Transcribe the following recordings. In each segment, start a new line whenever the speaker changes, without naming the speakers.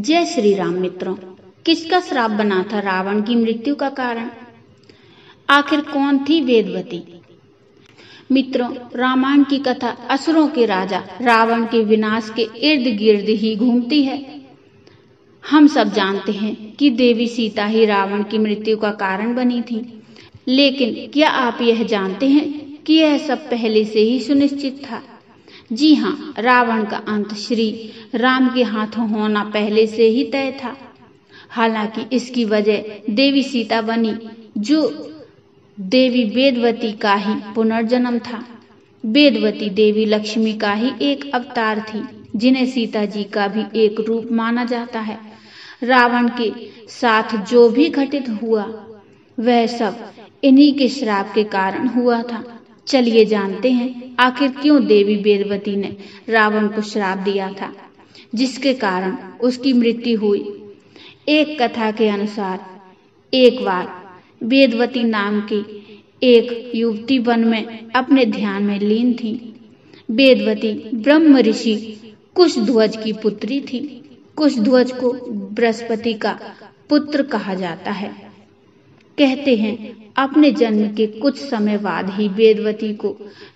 जय श्री राम मित्रों। किसका श्राप बना था रावण की मृत्यु का कारण? आखिर कौन थी वेदवती? मित्रों, रामायण की कथा असुरों के राजा रावण के विनाश के इर्द गिर्द ही घूमती है। हम सब जानते हैं कि देवी सीता ही रावण की मृत्यु का कारण बनी थी, लेकिन क्या आप यह जानते हैं कि यह सब पहले से ही सुनिश्चित था? जी हाँ, रावण का अंत श्री राम के हाथों होना पहले से ही तय था। हालांकि इसकी वजह देवी सीता बनी, जो देवी वेदवती का ही पुनर्जन्म था। वेदवती देवी लक्ष्मी का ही एक अवतार थी, जिन्हें सीता जी का भी एक रूप माना जाता है। रावण के साथ जो भी घटित हुआ, वह सब इन्हीं के श्राप के कारण हुआ था। चलिए जानते हैं आखिर क्यों देवी वेदवती ने रावण को श्राप दिया था, जिसके कारण उसकी मृत्यु हुई। एक कथा के अनुसार एक बार वेदवती नाम की एक युवती वन में अपने ध्यान में लीन थी। वेदवती ब्रह्म ऋषि कुशध्वज की पुत्री थी। कुशध्वज को बृहस्पति का पुत्र कहा जाता है। कहते हैं अपने जन्म के कुछ समय बाद ही वेदवती को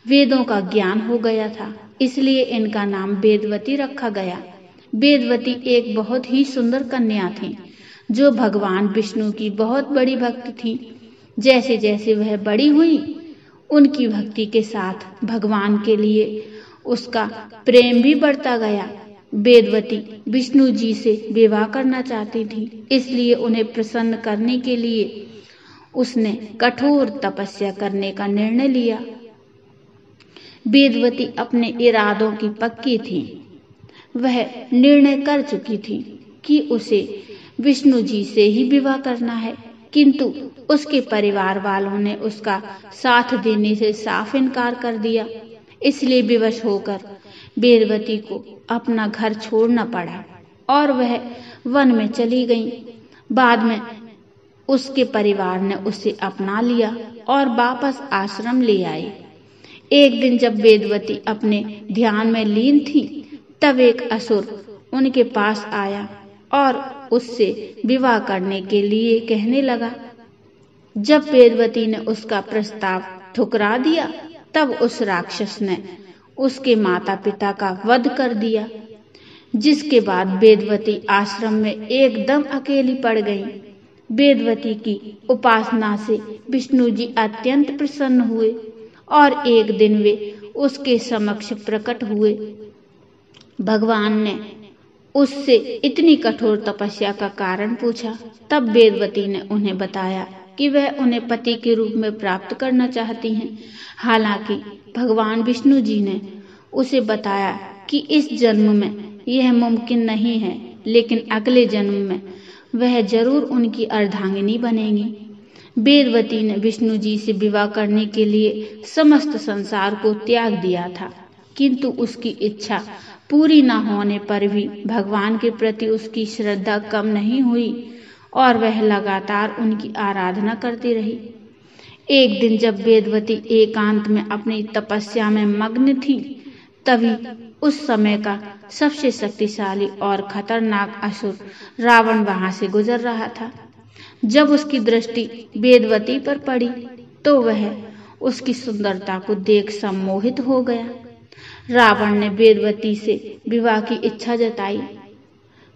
वेदों का ज्ञान हो गया था, इसलिए इनका नाम वेदवती रखा गया। वेदवती एक बहुत ही सुंदर कन्या थी, जो भगवान विष्णु की बहुत बड़ी भक्त थी। जैसे जैसे वह बड़ी हुई, उनकी भक्ति के साथ भगवान के लिए उसका प्रेम भी बढ़ता गया। वेदवती विष्णु जी से विवाह करना चाहती थी, इसलिए उन्हें प्रसन्न करने के लिए उसने कठोर तपस्या करने का निर्णय लिया। वेदवती अपने इरादों की पक्की थी। वह निर्णय कर चुकी थी कि उसे विष्णु जी से ही विवाह करना है, किंतु उसके परिवार वालों ने उसका साथ देने से साफ इनकार कर दिया। इसलिए विवश होकर वेदवती को अपना घर छोड़ना पड़ा और वह वन में चली गई। बाद में उसके परिवार ने उसे अपना लिया और वापस आश्रम ले आए। एक दिन जब वेदवती अपने ध्यान में लीन थी, तब एक असुर उनके पास आया और उससे विवाह करने के लिए कहने लगा। जब वेदवती ने उसका प्रस्ताव ठुकरा दिया, तब उस राक्षस ने उसके माता पिता का वध कर दिया, जिसके बाद वेदवती आश्रम में एकदम अकेली पड़ गई। वेदवती की उपासना से विष्णु जी अत्यंत प्रसन्न हुए और एक दिन वे उसके समक्ष प्रकट हुए। भगवान ने उससे इतनी कठोर तपस्या का कारण पूछा। तब वेदवती ने उन्हें बताया कि वह उन्हें पति के रूप में प्राप्त करना चाहती हैं। हालांकि भगवान विष्णु जी ने उसे बताया कि इस जन्म में यह मुमकिन नहीं है, लेकिन अगले जन्म में वह जरूर उनकी अर्धांगिनी बनेंगी। वेदवती ने विष्णु जी से विवाह करने के लिए समस्त संसार को त्याग दिया था, किंतु उसकी इच्छा पूरी न होने पर भी भगवान के प्रति उसकी श्रद्धा कम नहीं हुई और वह लगातार उनकी आराधना करती रही। एक दिन जब वेदवती एकांत में अपनी तपस्या में मग्न थी, तभी उस समय का सबसे शक्तिशाली और खतरनाक असुर रावण वहां से गुजर रहा था। जब उसकी दृष्टि वेदवती पर पड़ी, तो वह उसकी सुंदरता को देख सम्मोहित हो गया। रावण ने वेदवती से विवाह की इच्छा जताई।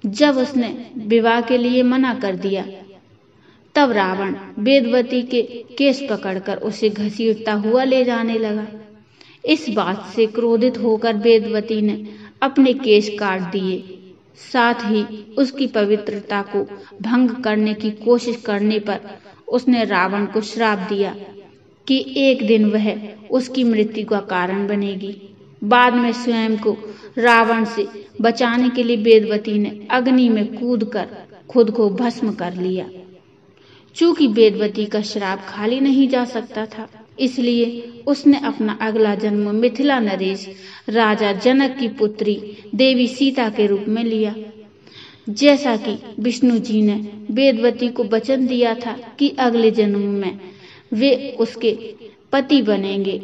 जब उसने विवाह के लिए मना कर दिया, तब रावण वेदवती के केश पकड़कर उसे घसीटता हुआ ले जाने लगा। इस बात से क्रोधित होकर वेदवती ने अपने केश काट दिए। साथ ही उसकी पवित्रता को भंग करने की कोशिश करने पर उसने रावण को श्राप दिया कि एक दिन वह उसकी मृत्यु का कारण बनेगी। बाद में स्वयं को रावण से बचाने के लिए वेदवती ने अग्नि में कूदकर खुद को भस्म कर लिया। चूंकि वेदवती का श्राप खाली नहीं जा सकता था, इसलिए उसने अपना अगला जन्म मिथिला नरेश राजा जनक की पुत्री देवी सीता के रूप में लिया। जैसा कि विष्णु जी ने वेदवती को वचन दिया था कि अगले जन्म में वे उसके पति बनेंगे,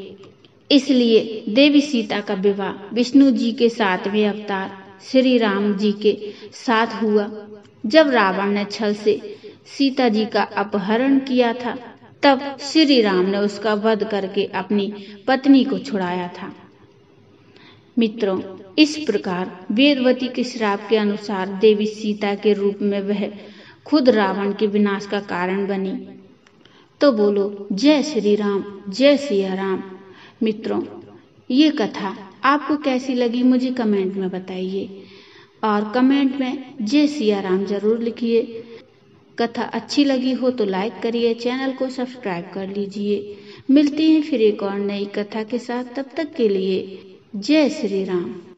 इसलिए देवी सीता का विवाह विष्णु जी के 7वें अवतार श्री राम जी के साथ हुआ। जब रावण ने छल से सीता जी का अपहरण किया था, तब श्री राम ने उसका वध करके अपनी पत्नी को छुड़ाया था। मित्रों, इस प्रकार वेदवती के श्राप के अनुसार देवी सीता के रूप में वह खुद रावण के विनाश का कारण बनी। तो बोलो जय श्री राम, जय सिया राम। मित्रों, ये कथा आपको कैसी लगी मुझे कमेंट में बताइए और कमेंट में जय सिया राम जरूर लिखिए। कथा अच्छी लगी हो तो लाइक करिए, चैनल को सब्सक्राइब कर लीजिए। मिलती हैं फिर एक और नई कथा के साथ, तब तक के लिए जय श्री राम।